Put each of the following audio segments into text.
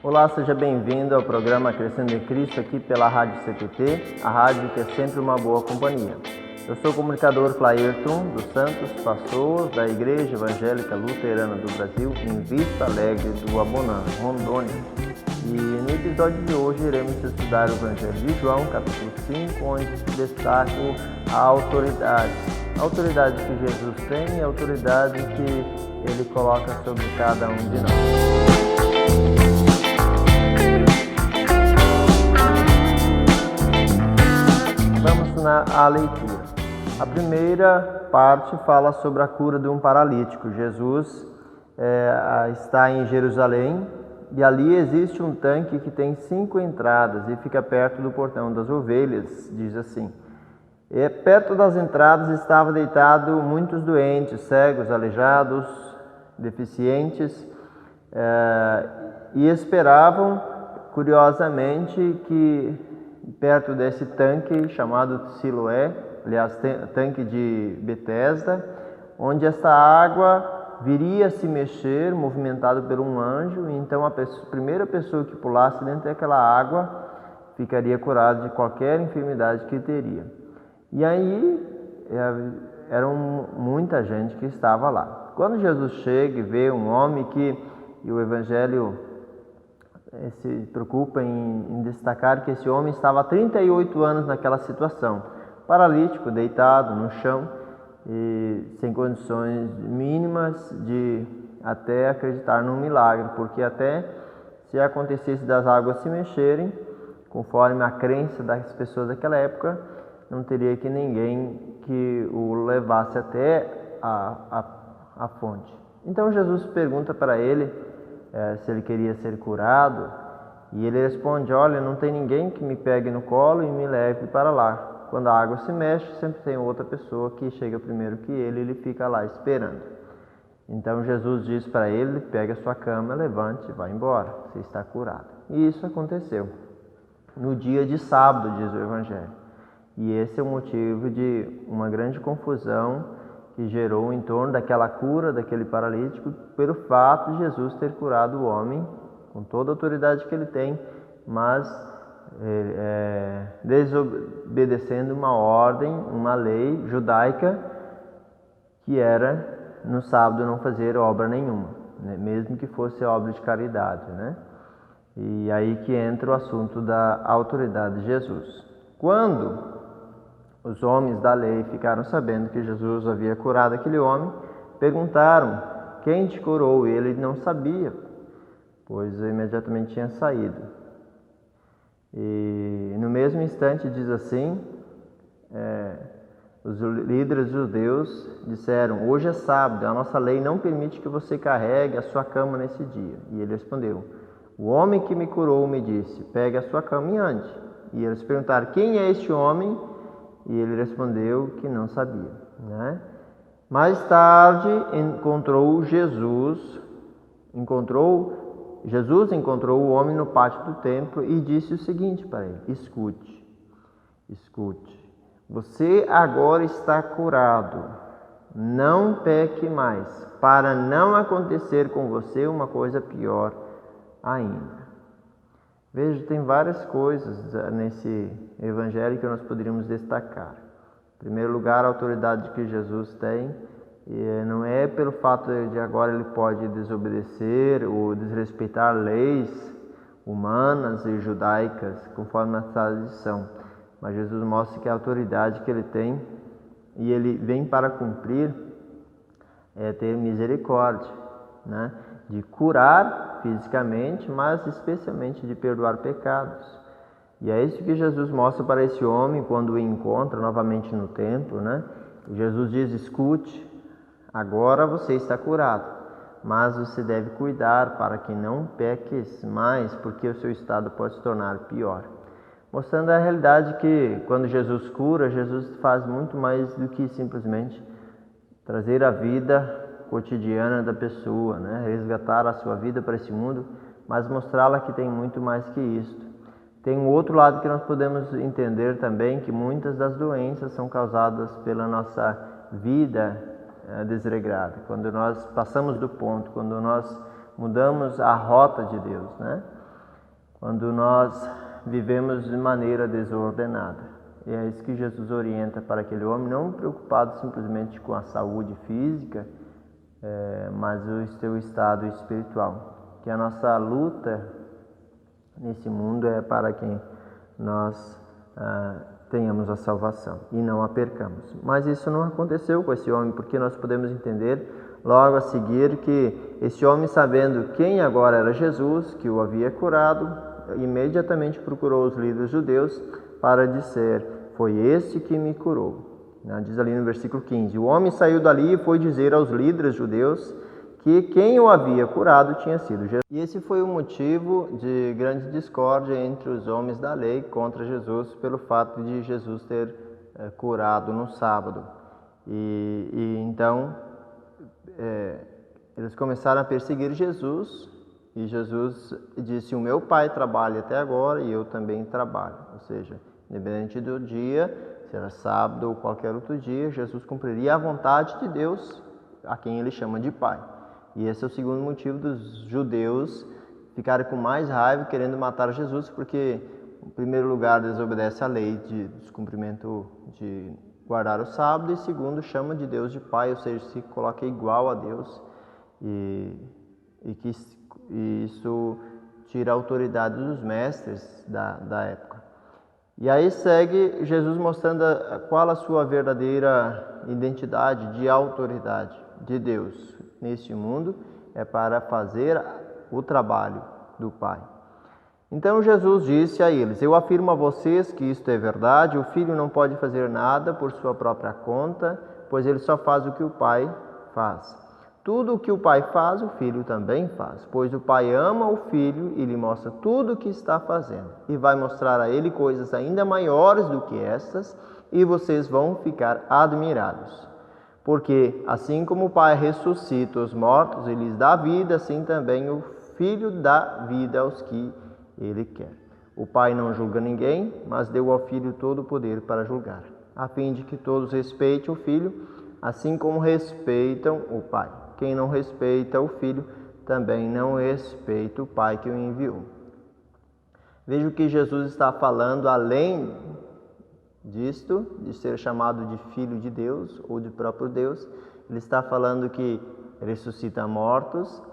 Olá, seja bem-vindo ao programa Crescendo em Cristo aqui pela Rádio CPT, a rádio que é sempre uma boa companhia. Eu sou o comunicador Clairton dos Santos, pastor da Igreja Evangélica Luterana do Brasil em Vista Alegre do Abunã, Rondônia. E no episódio de hoje iremos estudar o Evangelho de João, capítulo 5, onde destaco a autoridade. A autoridade que Jesus tem e a autoridade que Ele coloca sobre cada um de nós. Vamos à leitura. A primeira parte fala sobre a cura de um paralítico. Jesus está em Jerusalém e ali existe um tanque que tem 5 entradas e fica perto do portão das ovelhas, diz assim. E perto das entradas estavam deitados muitos doentes, cegos, aleijados, deficientes, e esperavam, curiosamente, que perto desse tanque chamado Siloé, aliás, tanque de Betesda, onde esta água viria a se mexer, movimentado por um anjo, e então a primeira pessoa que pulasse dentro daquela água ficaria curada de qualquer enfermidade que teria. E aí, era muita gente que estava lá. Quando Jesus chega e vê um homem e o Evangelho se preocupa em destacar que esse homem estava há 38 anos naquela situação, paralítico, deitado no chão, e sem condições mínimas de até acreditar num milagre, porque até se acontecesse das águas se mexerem, conforme a crença das pessoas daquela época, não teria que ninguém que o levasse até a fonte. Então Jesus pergunta para ele se ele queria ser curado, e ele responde: olha, não tem ninguém que me pegue no colo e me leve para lá. Quando a água se mexe, sempre tem outra pessoa que chega primeiro que ele fica lá esperando. Então Jesus diz para ele: pegue a sua cama, levante e vá embora, você está curado. E isso aconteceu no dia de sábado, diz o Evangelho. E esse é o motivo de uma grande confusão que gerou em torno daquela cura daquele paralítico, pelo fato de Jesus ter curado o homem com toda a autoridade que ele tem, mas desobedecendo uma ordem, uma lei judaica, que era no sábado não fazer obra nenhuma, né? Mesmo que fosse obra de caridade, né? E aí que entra o assunto da autoridade de Jesus. Quando os homens da lei ficaram sabendo que Jesus havia curado aquele homem, perguntaram: quem te curou? E ele não sabia, pois imediatamente tinha saído. E no mesmo instante diz assim, os líderes judeus disseram: hoje é sábado, a nossa lei não permite que você carregue a sua cama nesse dia. E ele respondeu: o homem que me curou me disse: pegue a sua cama e ande. E eles perguntaram: quem é este homem? E ele respondeu que não sabia, né? Mais tarde Jesus encontrou o homem no pátio do templo e disse o seguinte para ele: escute, você agora está curado, não peque mais, para não acontecer com você uma coisa pior ainda. Veja, tem várias coisas nesse Evangelho que nós poderíamos destacar. Em primeiro lugar, a autoridade que Jesus tem, e não é pelo fato de agora ele pode desobedecer ou desrespeitar leis humanas e judaicas, conforme a tradição, mas Jesus mostra que a autoridade que ele tem, e ele vem para cumprir, é ter misericórdia, né? De curar fisicamente, mas especialmente de perdoar pecados. E é isso que Jesus mostra para esse homem quando o encontra novamente no templo, né? Jesus diz: escute, agora você está curado, mas você deve cuidar para que não peques mais, porque o seu estado pode se tornar pior. Mostrando a realidade que quando Jesus cura, Jesus faz muito mais do que simplesmente trazer a vida cotidiana da pessoa, né? Resgatar a sua vida para esse mundo, mas mostrá-la que tem muito mais que isso. Tem um outro lado que nós podemos entender também, que muitas das doenças são causadas pela nossa vida desregrada, quando nós passamos do ponto, quando nós mudamos a rota de Deus, né? quando nós vivemos de maneira desordenada. E é isso que Jesus orienta para aquele homem, não preocupado simplesmente com a saúde física, mas o seu estado espiritual. Que a nossa luta nesse mundo é para que nós tenhamos a salvação e não a percamos. Mas isso não aconteceu com esse homem, porque nós podemos entender logo a seguir que esse homem, sabendo quem agora era Jesus, que o havia curado, imediatamente procurou os líderes judeus para dizer: foi esse que me curou. Diz ali no versículo 15: o homem saiu dali e foi dizer aos líderes judeus que quem o havia curado tinha sido Jesus. E esse foi o motivo de grande discórdia entre os homens da lei contra Jesus, pelo fato de Jesus ter curado no sábado. Então eles começaram a perseguir Jesus, e Jesus disse: o meu Pai trabalha até agora e eu também trabalho. Ou seja, independente do dia, se era sábado ou qualquer outro dia, Jesus cumpriria a vontade de Deus, a quem ele chama de Pai. E esse é o segundo motivo dos judeus ficarem com mais raiva, querendo matar Jesus, porque, em primeiro lugar, desobedece à lei de descumprimento de guardar o sábado, e segundo, chama de Deus de Pai, ou seja, se coloca igual a Deus, e isso tira a autoridade dos mestres da época. E aí segue Jesus mostrando qual a sua verdadeira identidade de autoridade de Deus neste mundo, é para fazer o trabalho do Pai. Então Jesus disse a eles: eu afirmo a vocês que isto é verdade, o Filho não pode fazer nada por sua própria conta, pois ele só faz o que o Pai faz. Tudo o que o Pai faz, o Filho também faz, pois o Pai ama o Filho e lhe mostra tudo o que está fazendo, e vai mostrar a ele coisas ainda maiores do que estas, e vocês vão ficar admirados. Porque assim como o Pai ressuscita os mortos e lhes dá vida, assim também o Filho dá vida aos que ele quer. O Pai não julga ninguém, mas deu ao Filho todo o poder para julgar, a fim de que todos respeitem o Filho, assim como respeitam o Pai. Quem não respeita o Filho, também não respeita o Pai que o enviou. Veja o que Jesus está falando, além disto, de ser chamado de Filho de Deus ou de próprio Deus. Ele está falando que ressuscita mortos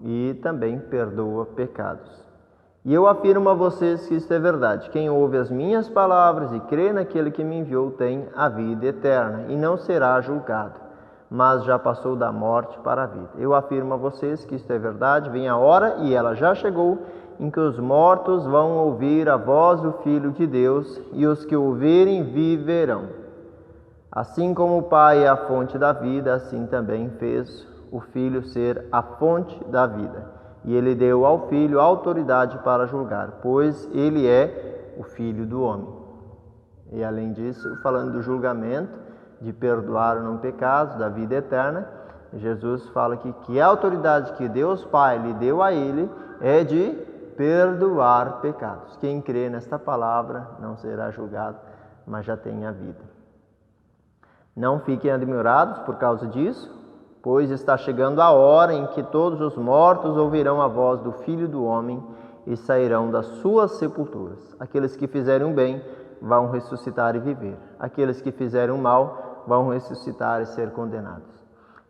e também perdoa pecados. E eu afirmo a vocês que isto é verdade: quem ouve as minhas palavras e crê naquele que me enviou tem a vida eterna e não será julgado, mas já passou da morte para a vida. Eu afirmo a vocês que isto é verdade: vem a hora, e ela já chegou, em que os mortos vão ouvir a voz do Filho de Deus, e os que ouvirem viverão. Assim como o Pai é a fonte da vida, assim também fez o Filho ser a fonte da vida. E ele deu ao Filho autoridade para julgar, pois ele é o Filho do homem. E além disso, falando do julgamento, de perdoar ou não pecados, da vida eterna, Jesus fala que a autoridade que Deus Pai lhe deu a ele é de perdoar pecados. Quem crê nesta palavra não será julgado, mas já tem a vida. Não fiquem admirados por causa disso, pois está chegando a hora em que todos os mortos ouvirão a voz do Filho do Homem e sairão das suas sepulturas. Aqueles que fizerem o bem vão ressuscitar e viver. Aqueles que fizerem o mal vão ressuscitar e ser condenados.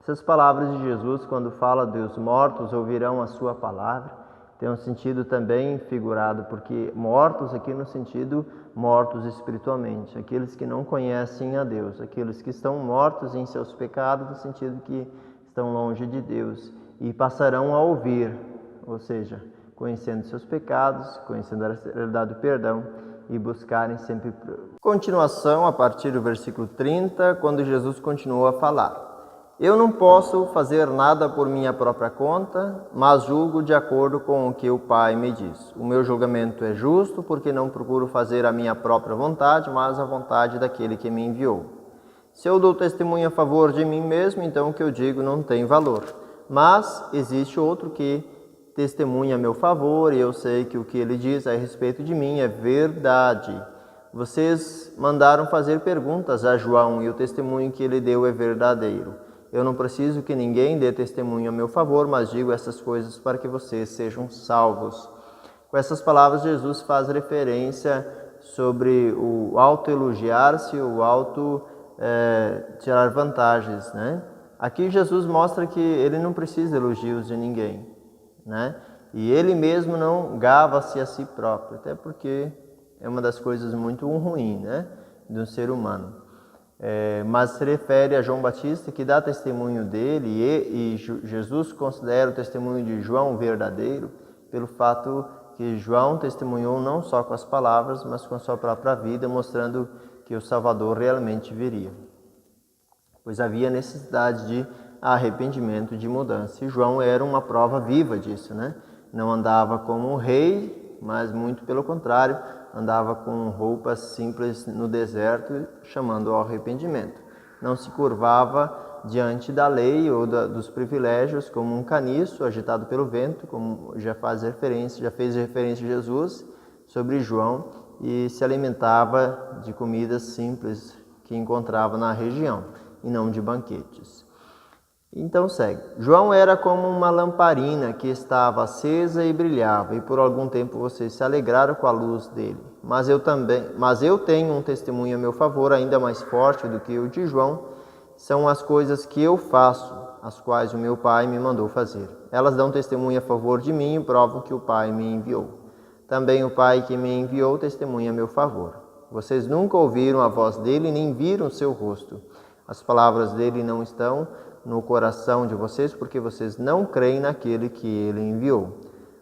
Essas palavras de Jesus, quando fala dos mortos ouvirão a sua palavra, tem um sentido também figurado, porque mortos aqui no sentido mortos espiritualmente, aqueles que não conhecem a Deus, aqueles que estão mortos em seus pecados, no sentido que estão longe de Deus, e passarão a ouvir, ou seja, conhecendo seus pecados, conhecendo a realidade do perdão, e buscarem sempre. Continuação, a partir do versículo 30, quando Jesus continuou a falar: eu não posso fazer nada por minha própria conta, mas julgo de acordo com o que o Pai me diz. O meu julgamento é justo, porque não procuro fazer a minha própria vontade, mas a vontade daquele que me enviou. Se eu dou testemunho a favor de mim mesmo, então o que eu digo não tem valor. Mas existe outro que testemunha a meu favor, e eu sei que o que ele diz a respeito de mim é verdade. Vocês mandaram fazer perguntas a João, e o testemunho que ele deu é verdadeiro. Eu não preciso que ninguém dê testemunho a meu favor, mas digo essas coisas para que vocês sejam salvos. Com essas palavras, Jesus faz referência sobre o autoelogiar-se, o tirar vantagens, né? Aqui Jesus mostra que ele não precisa de elogios de ninguém, né? E ele mesmo não gaba-se a si próprio, até porque é uma das coisas muito ruins, né, de um ser humano. Mas se refere a João Batista, que dá testemunho dele, e Jesus considera o testemunho de João verdadeiro, pelo fato que João testemunhou não só com as palavras, mas com a sua própria vida, mostrando que o Salvador realmente viria. Pois havia necessidade de arrependimento, de mudança. E João era uma prova viva disso, né? Não andava como um rei, mas muito pelo contrário, andava com roupas simples no deserto, chamando ao arrependimento. Não se curvava diante da lei ou dos privilégios como um caniço agitado pelo vento, como já fez referência Jesus sobre João, e se alimentava de comidas simples que encontrava na região, e não de banquetes. Então segue. João era como uma lamparina que estava acesa e brilhava, e por algum tempo vocês se alegraram com a luz dele. Mas eu tenho um testemunho a meu favor ainda mais forte do que o de João. São as coisas que eu faço, as quais o meu Pai me mandou fazer. Elas dão testemunho a favor de mim e provam que o Pai me enviou. Também o Pai que me enviou testemunha a meu favor. Vocês nunca ouviram a voz dele, nem viram seu rosto. As palavras dele não estão no coração de vocês, porque vocês não creem naquele que ele enviou.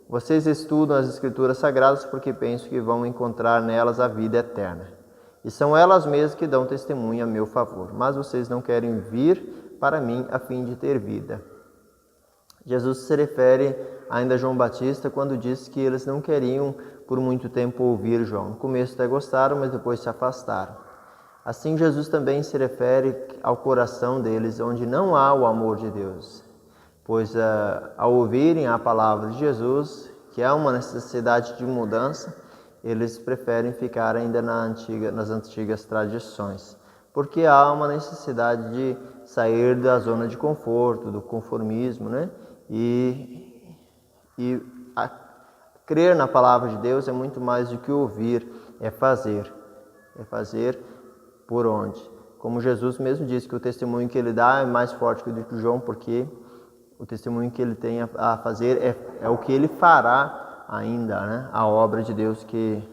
Vocês estudam as Escrituras Sagradas porque pensam que vão encontrar nelas a vida eterna. E são elas mesmas que dão testemunho a meu favor. Mas vocês não querem vir para mim a fim de ter vida. Jesus se refere ainda a João Batista quando diz que eles não queriam por muito tempo ouvir João. No começo até gostaram, mas depois se afastaram. Assim, Jesus também se refere ao coração deles, onde não há o amor de Deus. Pois, ao ouvirem a palavra de Jesus, que há uma necessidade de mudança, eles preferem ficar ainda nas antigas tradições. Porque há uma necessidade de sair da zona de conforto, do conformismo, né? Crer na palavra de Deus é muito mais do que ouvir, é fazer. É fazer por onde? Como Jesus mesmo disse que o testemunho que ele dá é mais forte que o de João, porque o testemunho que ele tem a fazer é o que ele fará ainda, né? A obra de Deus que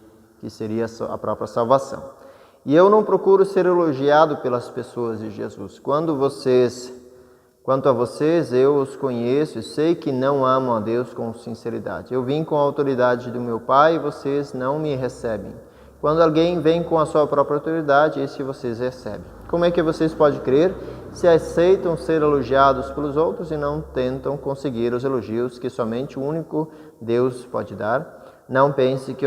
seria a própria salvação. E eu não procuro ser elogiado pelas pessoas de Jesus. Quanto a vocês, eu os conheço e sei que não amam a Deus com sinceridade. Eu vim com a autoridade do meu Pai e vocês não me recebem. Quando alguém vem com a sua própria autoridade, esse vocês recebem. Como é que vocês podem crer se aceitam ser elogiados pelos outros e não tentam conseguir os elogios que somente o único Deus pode dar? Não pense que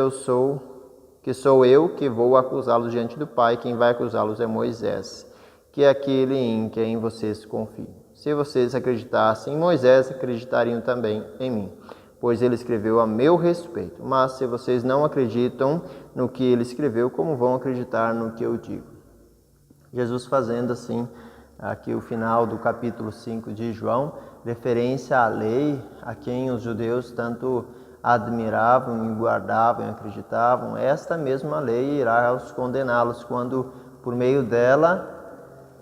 sou eu que vou acusá-los diante do Pai. Quem vai acusá-los é Moisés, que é aquele em quem vocês confiam. Se vocês acreditassem em Moisés, acreditariam também em mim, pois ele escreveu a meu respeito. Mas se vocês não acreditam no que ele escreveu, como vão acreditar no que eu digo? Jesus fazendo assim, aqui o final do capítulo 5 de João, referência à lei, a quem os judeus tanto admiravam e guardavam e acreditavam. Esta mesma lei irá os condená-los quando, por meio dela,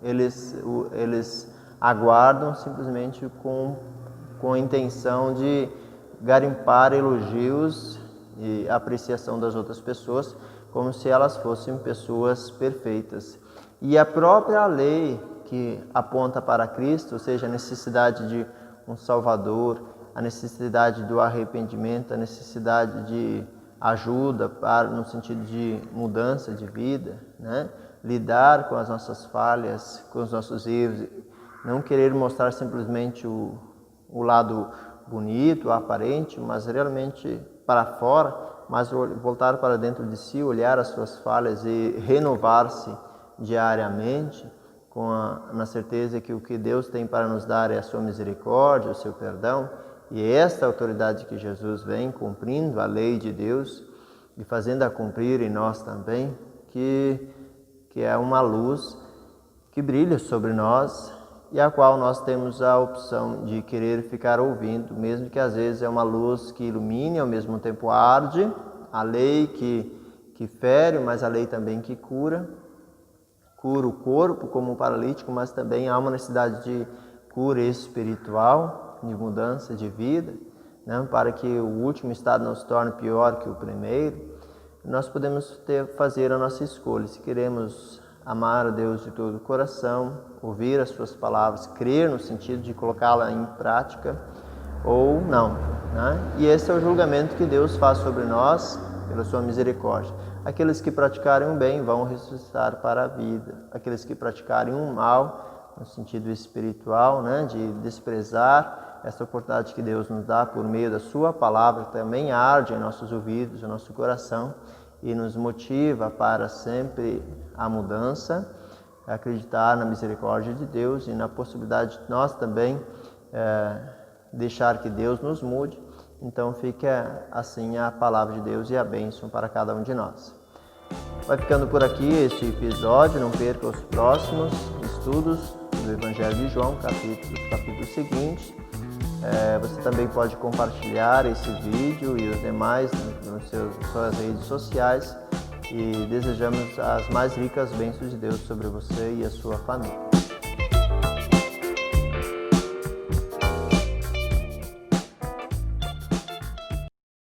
eles aguardam simplesmente com a intenção de garimpar elogios e apreciação das outras pessoas, como se elas fossem pessoas perfeitas. E a própria lei que aponta para Cristo, ou seja, a necessidade de um Salvador, a necessidade do arrependimento, a necessidade de ajuda no sentido de mudança de vida, né? Lidar com as nossas falhas, com os nossos erros, não querer mostrar simplesmente o lado bonito, aparente, mas realmente para fora, mas voltar para dentro de si, olhar as suas falhas e renovar-se diariamente na certeza que o que Deus tem para nos dar é a sua misericórdia, o seu perdão, e é esta autoridade que Jesus vem cumprindo a lei de Deus e fazendo-a cumprir em nós também, que é uma luz que brilha sobre nós, e a qual nós temos a opção de querer ficar ouvindo, mesmo que às vezes é uma luz que ilumine, ao mesmo tempo arde, a lei que fere, mas a lei também que cura o corpo como um paralítico, mas também há uma necessidade de cura espiritual, de mudança de vida, né, para que o último estado não se torne pior que o primeiro. Nós podemos fazer a nossa escolha, se queremos amar a Deus de todo o coração, ouvir as suas palavras, crer no sentido de colocá-la em prática ou não, né? E esse é o julgamento que Deus faz sobre nós pela sua misericórdia. Aqueles que praticarem o bem vão ressuscitar para a vida. Aqueles que praticarem o mal, no sentido espiritual, né, de desprezar essa oportunidade que Deus nos dá por meio da sua palavra, também arde em nossos ouvidos, em nosso coração, e nos motiva para sempre a mudança, acreditar na misericórdia de Deus e na possibilidade de nós também deixar que Deus nos mude. Então fica assim a palavra de Deus e a bênção para cada um de nós. Vai ficando por aqui este episódio, não perca os próximos estudos do Evangelho de João, capítulo seguinte. Você também pode compartilhar esse vídeo e os demais nas suas redes sociais, e desejamos as mais ricas bênçãos de Deus sobre você e a sua família.